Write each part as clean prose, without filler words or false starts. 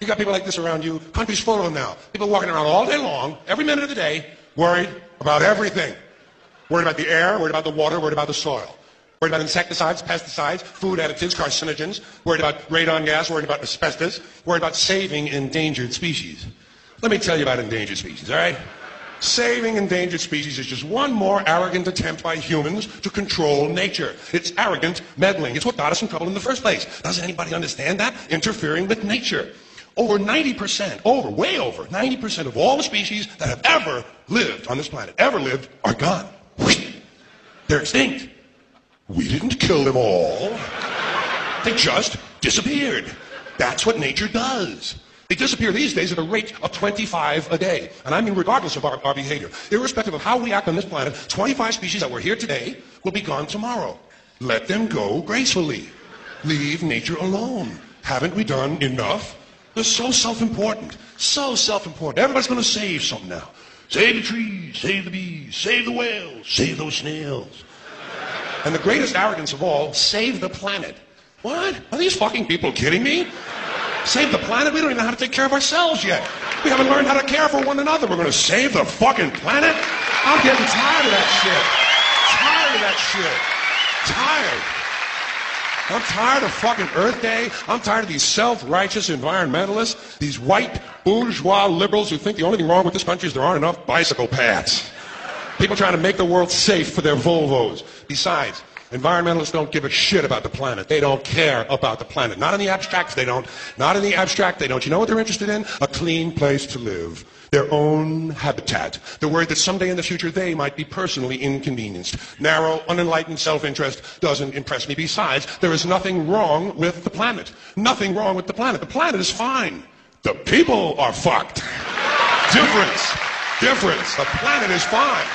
You got people like this around you. Country's full of them now. People walking around all day long, every minute of the day, worried about everything. Worried about the air, worried about the water, worried about the soil. Worried about insecticides, pesticides, food additives, carcinogens. Worried about radon gas, worried about asbestos. Worried about saving endangered species. Let me tell you about endangered species, all right? Saving endangered species is just one more arrogant attempt by humans to control nature. It's arrogant meddling. It's what got us in trouble in the first place. Doesn't anybody understand that? Interfering with nature. Over 90%, way over 90% of all the species that have ever lived on this planet, are gone. They're extinct. We didn't kill them all. They just disappeared. That's what nature does. They disappear these days at a rate of 25 a day. And I mean regardless of our behavior. Irrespective of how we act on this planet, 25 species that were here today will be gone tomorrow. Let them go gracefully. Leave nature alone. Haven't we done enough? They're so self-important. So self-important. Everybody's going to save something now. Save the trees, save the bees, save the whales, save those snails. And the greatest arrogance of all, save the planet. What? Are these fucking people kidding me? Save the planet? We don't even know how to take care of ourselves yet. We haven't learned how to care for one another. We're going to save the fucking planet? I'm getting tired of that shit. Tired. I'm tired of fucking Earth Day. I'm tired of these self-righteous environmentalists, these white bourgeois liberals who think the only thing wrong with this country is there aren't enough bicycle paths. People trying to make the world safe for their Volvos. Besides, environmentalists don't give a shit about the planet. They don't care about the planet. Not in the abstract, they don't. Not in the abstract, they don't. You know what they're interested in? A clean place to live. Their own habitat. They're worried that someday in the future they might be personally inconvenienced. Narrow, unenlightened self-interest doesn't impress me. Besides, there is nothing wrong with the planet. Nothing wrong with the planet. The planet is fine. The people are fucked. Difference. The planet is fine.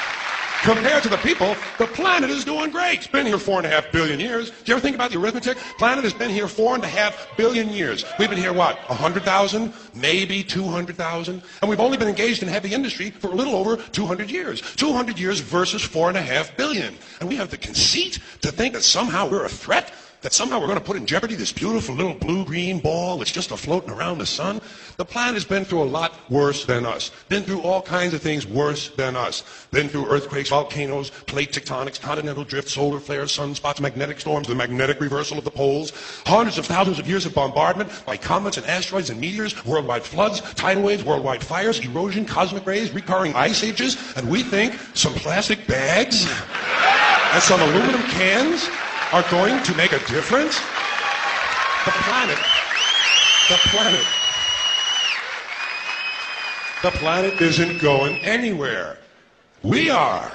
Compared to the people, the planet is doing great. It's been here 4.5 billion years. Do you ever think about the arithmetic? The planet has been here 4.5 billion years. We've been here, what, 100,000? Maybe 200,000? And we've only been engaged in heavy industry for a little over 200 years. 200 years versus 4.5 billion. And we have the conceit to think that somehow we're a threat? That somehow we're going to put in jeopardy this beautiful little blue-green ball that's just floating around the sun? The planet has been through a lot worse than us. Been through all kinds of things worse than us. Been through earthquakes, volcanoes, plate tectonics, continental drift, solar flares, sunspots, magnetic storms, the magnetic reversal of the poles, hundreds of thousands of years of bombardment by comets and asteroids and meteors, worldwide floods, tidal waves, worldwide fires, erosion, cosmic rays, recurring ice ages, and we think some plastic bags and some aluminum cans are going to make a difference? The planet isn't going anywhere. We are.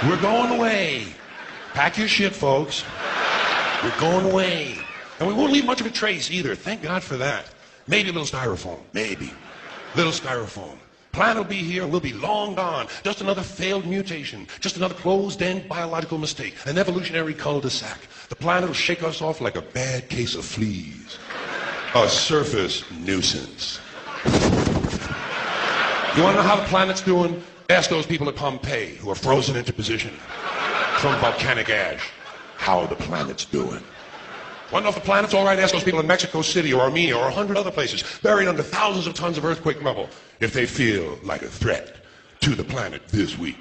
We're going away. Pack your shit, folks. We're going away. And we won't leave much of a trace either. Thank God for that. Maybe a little styrofoam. Maybe. Little styrofoam. Planet will be here and we'll be long gone. Just another failed mutation. Just another closed-end biological mistake. An evolutionary cul-de-sac. The planet will shake us off like a bad case of fleas. A surface nuisance. You want to know how the planet's doing? Ask those people at Pompeii who are frozen into position from volcanic ash how the planet's doing. Want to know if the planet's all right? Ask those people in Mexico City or Armenia or 100 other places buried under thousands of tons of earthquake rubble if they feel like a threat to the planet this week.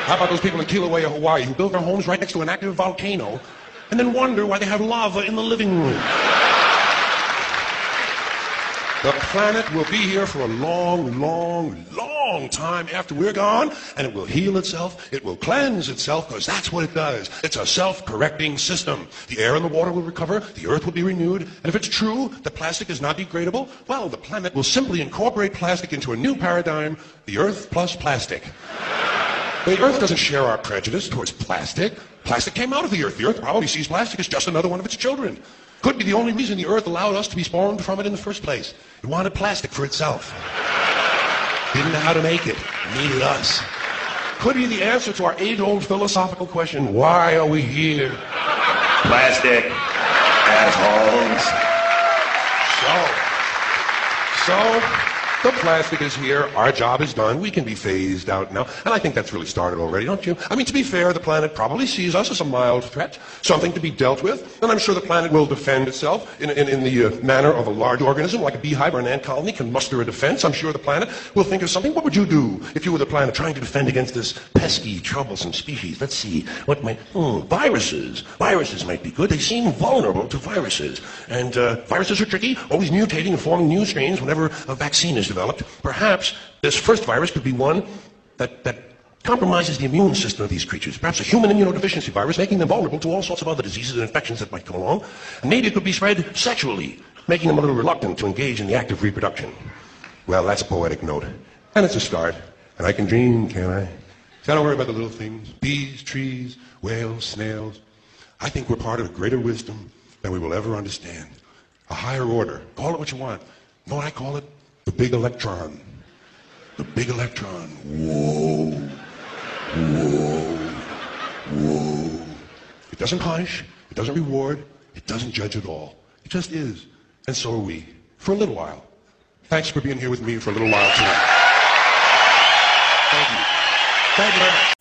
How about those people in Kilauea, Hawaii who built their homes right next to an active volcano and then wonder why they have lava in the living room? The planet will be here for a long, long, long time after we're gone, and it will heal itself, it will cleanse itself, because that's what it does. It's a self-correcting system. The air and the water will recover, the earth will be renewed, and if it's true that plastic is not degradable, well, the planet will simply incorporate plastic into a new paradigm, the earth plus plastic. The earth doesn't share our prejudice towards plastic. Plastic came out of the earth. The earth probably sees plastic as just another one of its children. Could be the only reason the earth allowed us to be spawned from it in the first place. It wanted plastic for itself. Didn't know how to make it. Needed us. Could be the answer to our age-old philosophical question, why are we here? Plastic. Assholes. So, the plastic is here, our job is done, we can be phased out now, and I think that's really started already, don't you? I mean, to be fair, the planet probably sees us as a mild threat, something to be dealt with, and I'm sure the planet will defend itself in the manner of a large organism, like a beehive or an ant colony can muster a defense. I'm sure the planet will think of something. What would you do if you were the planet trying to defend against this pesky, troublesome species? Let's see, what might... viruses. Viruses might be good. They seem vulnerable to viruses. And viruses are tricky, always mutating and forming new strains whenever a vaccine is developed. Perhaps this first virus could be one that compromises the immune system of these creatures. Perhaps a human immunodeficiency virus, making them vulnerable to all sorts of other diseases and infections that might come along. And maybe it could be spread sexually, making them a little reluctant to engage in the act of reproduction. Well, that's a poetic note. And it's a start. And I can dream, can't I? So I don't worry about the little things. Bees, trees, whales, snails. I think we're part of a greater wisdom than we will ever understand. A higher order. Call it what you want. You know what I call it? The big electron. The big electron. Whoa. Whoa. Whoa. It doesn't punish. It doesn't reward. It doesn't judge at all. It just is. And so are we. For a little while. Thanks for being here with me for a little while tonight. Thank you. Thank you very much.